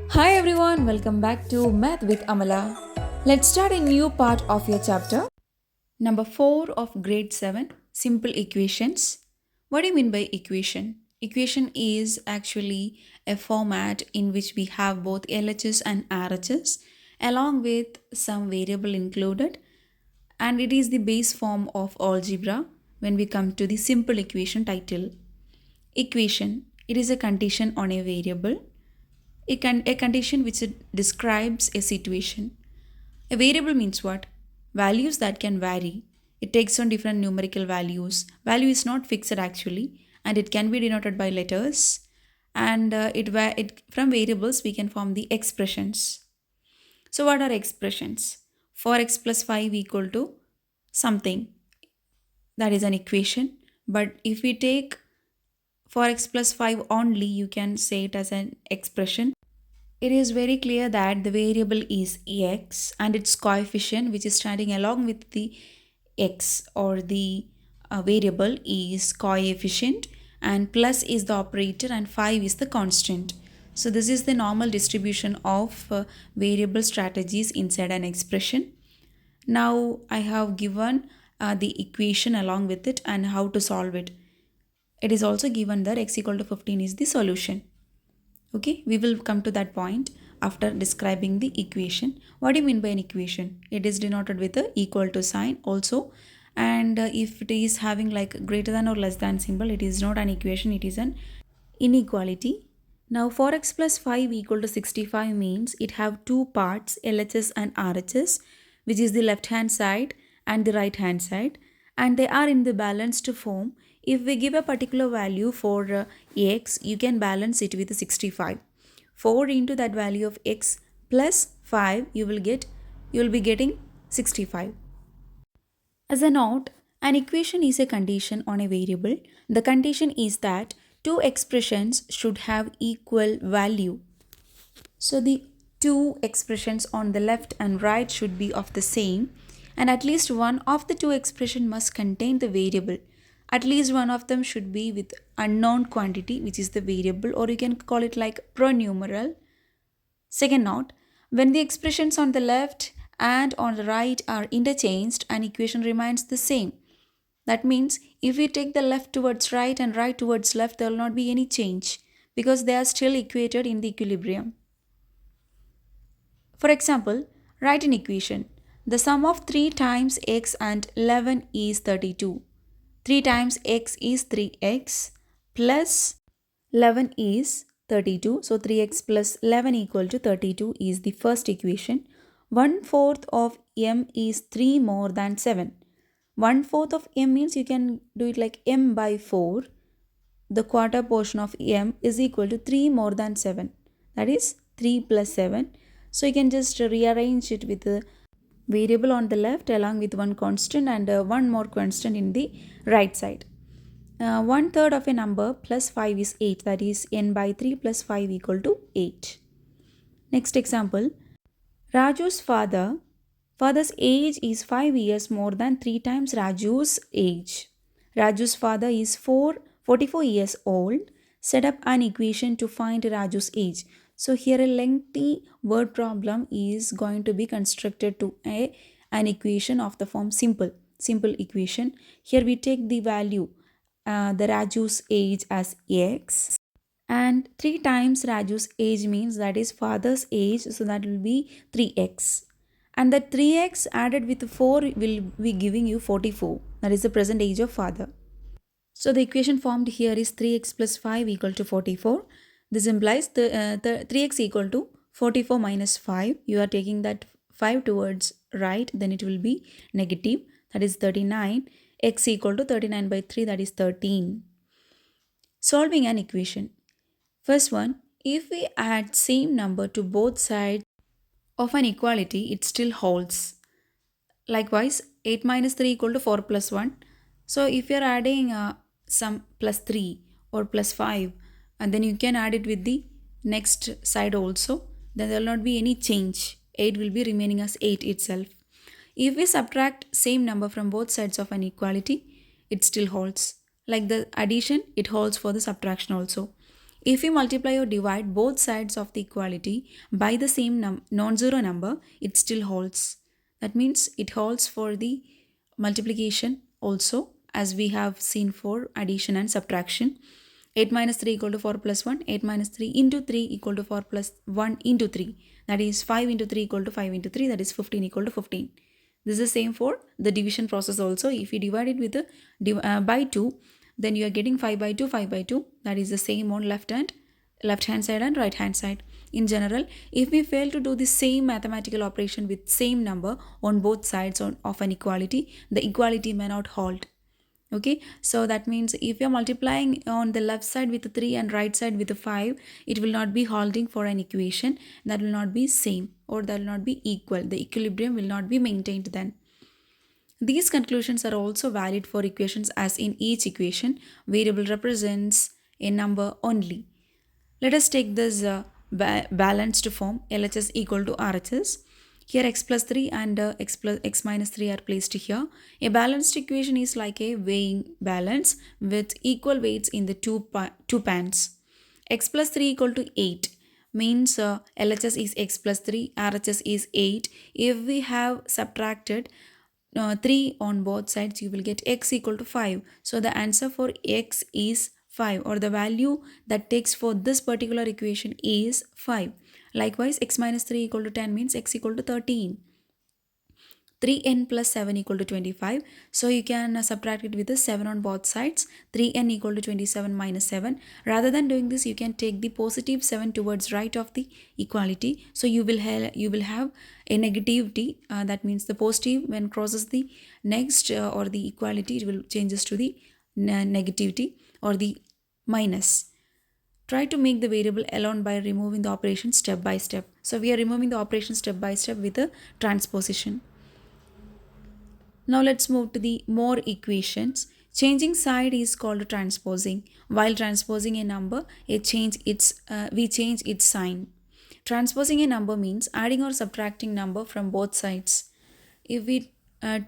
Hi everyone, welcome back to Math with Amala. Let's start a new part of your chapter. Number 4 of grade 7 Simple Equations. What do you mean by equation? Equation is actually a format in which we have both LHS and RHS along with some variable included, and it is the base form of algebra when we come to the simple equation title. Equation, it is a condition on a variable, a condition which describes a situation. A variable means what? Values that can vary. It takes on different numerical values. Value is not fixed actually, and it can be denoted by letters. And from variables we can form the expressions. So what are expressions? 4x plus 5 equal to something. That is an equation. But if we take 4x plus 5 only, you can say it as an expression. It is very clear that the variable is x and its coefficient, which is standing along with the x or the variable, is coefficient, and plus is the operator and 5 is the constant. So this is the normal distribution of variable strategies inside an expression. Now I have given the equation along with it and how to solve it. It is also given that x equal to 15 is the solution. Okay, we will come to that point after describing the equation. What do you mean by an equation? It is denoted with a equal to sign also, and if it is having like greater than or less than symbol, it is not an equation, it is an inequality. Now 4x plus 5 equal to 65 means it have two parts, LHS and RHS, which is the left hand side and the right hand side, and they are in the balanced form. If we give a particular value for x, you can balance it with 65. 4 into that value of x plus 5, you will be getting 65. As a note, an equation is a condition on a variable. The condition is that two expressions should have equal value. So the two expressions on the left and right should be of the same, and at least one of the two expression must contain the variable. At least one of them should be with unknown quantity, which is the variable, or you can call it like pronumeral. Second note, when the expressions on the left and on the right are interchanged, an equation remains the same. That means if we take the left towards right and right towards left, there will not be any change because they are still equated in the equilibrium. For example, write an equation. The sum of 3 times x and 11 is 32. 3 times x is 3x plus 11 is 32. So 3x plus 11 equal to 32 is the first equation. 1/4 of m is 3 more than 7. 1/4 of m means you can do it like m by 4. The quarter portion of m is equal to 3 more than 7. That is 3 plus 7. So you can just rearrange it with the variable on the left along with one constant and one more constant in the right side. 1/3 of a number plus 5 is 8. That is n by 3 plus 5 equal to 8. Next example. Raju's father's age is 5 years more than 3 times Raju's age. Raju's father is 44 years old. Set up an equation to find Raju's age. So here a lengthy word problem is going to be constructed to an equation of the form simple equation. Here we take the value, the Raju's age as x, and 3 times Raju's age means that is father's age, so that will be 3x, and that 3x added with 4 will be giving you 44. That is the present age of father. So the equation formed here is 3x plus 5 equal to 44. This implies the 3x equal to 44 minus 5. You are taking that 5 towards right, then it will be negative, that is 39. X equal to 39 by 3, that is 13. Solving an equation. First one, if we add same number to both sides of an equality, it still holds. Likewise, 8 minus 3 equal to 4 plus 1. So if you are adding some plus 3 or plus 5, and then you can add it with the next side also, then there will not be any change. 8 will be remaining as 8 itself. If we subtract same number from both sides of an equality, it still holds. Like the addition, it holds for the subtraction also. If you multiply or divide both sides of the equality by the same non-zero number, it still holds. That means it holds for the multiplication also, as we have seen for addition and subtraction. 8 minus 3 equal to 4 plus 1. 8 minus 3 into 3 equal to 4 plus 1 into 3. That is 5 into 3 equal to 5 into 3. That is 15 equal to 15. This is the same for the division process also. If you divide it with the by 2, then you are getting 5 by 2, 5 by 2. That is the same on left hand side and right hand side. In general, if we fail to do the same mathematical operation with same number on both sides of an equality, the equality may not hold. Okay, so that means if you're multiplying on the left side with 3 and right side with 5, it will not be holding for an equation. That will not be same, or that will not be equal. The equilibrium will not be maintained then. These conclusions are also valid for equations, as in each equation variable represents a number only. Let us take this balanced form, LHS equal to RHS. Here x plus 3 and x minus 3 are placed here. A balanced equation is like a weighing balance with equal weights in the two pans. X plus 3 equal to 8 means LHS is x plus 3, RHS is 8. If we have subtracted 3 on both sides, you will get x equal to 5. So the answer for x is 5, or the value that takes for this particular equation is 5. Likewise, x minus 3 equal to 10 means x equal to 13. 3n plus 7 equal to 25. So you can subtract it with the 7 on both sides. 3n equal to 27 minus 7. Rather than doing this, you can take the positive 7 towards right of the equality. So you will have a negativity. That means the positive when crosses the next or the equality, it will changes to the negativity or the minus. Try to make the variable alone by removing the operation step by step. So we are removing the operation step by step with a transposition. Now let's move to the more equations. Changing side is called transposing. While transposing a number, we change its sign. Transposing a number means adding or subtracting number from both sides. If we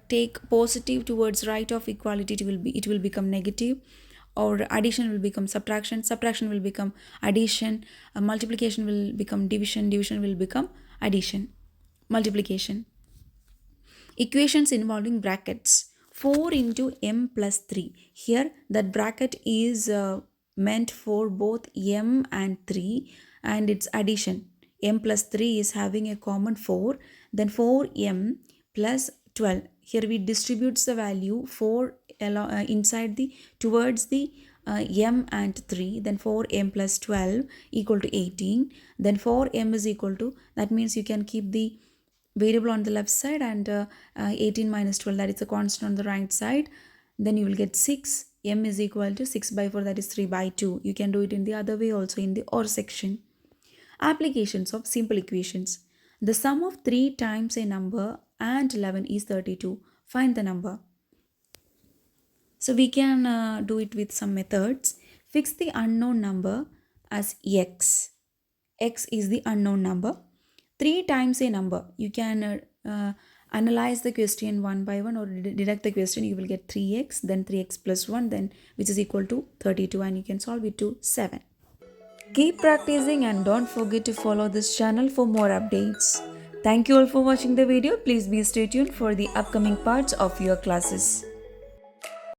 take positive towards right of equality, it will become negative, or addition will become subtraction will become addition, multiplication will become division will become addition, multiplication. Equations involving brackets. 4 into m plus 3. Here that bracket is meant for both m and 3, and its addition. M plus 3 is having a common 4. Then 4m plus 12. Here we distributes the value 4 inside the towards the m and 3. Then 4m plus 12 equal to 18. Then 4m is equal to, that means you can keep the variable on the left side, and 18 minus 12, that is a constant on the right side. Then you will get 6. M is equal to 6 by 4, that is 3 by 2. You can do it in the other way also in the or section. Applications of simple equations. The sum of 3 times a number and 11 is 32. Find the number. So we can do it with some methods. Fix the unknown number as x. X is the unknown number. 3 times a number. You can analyze the question one by one, or deduct the question. You will get 3x, then 3x plus 1, then which is equal to 32, and you can solve it to 7. Keep practicing and don't forget to follow this channel for more updates. Thank you all for watching the video. Please be stay tuned for the upcoming parts of your classes.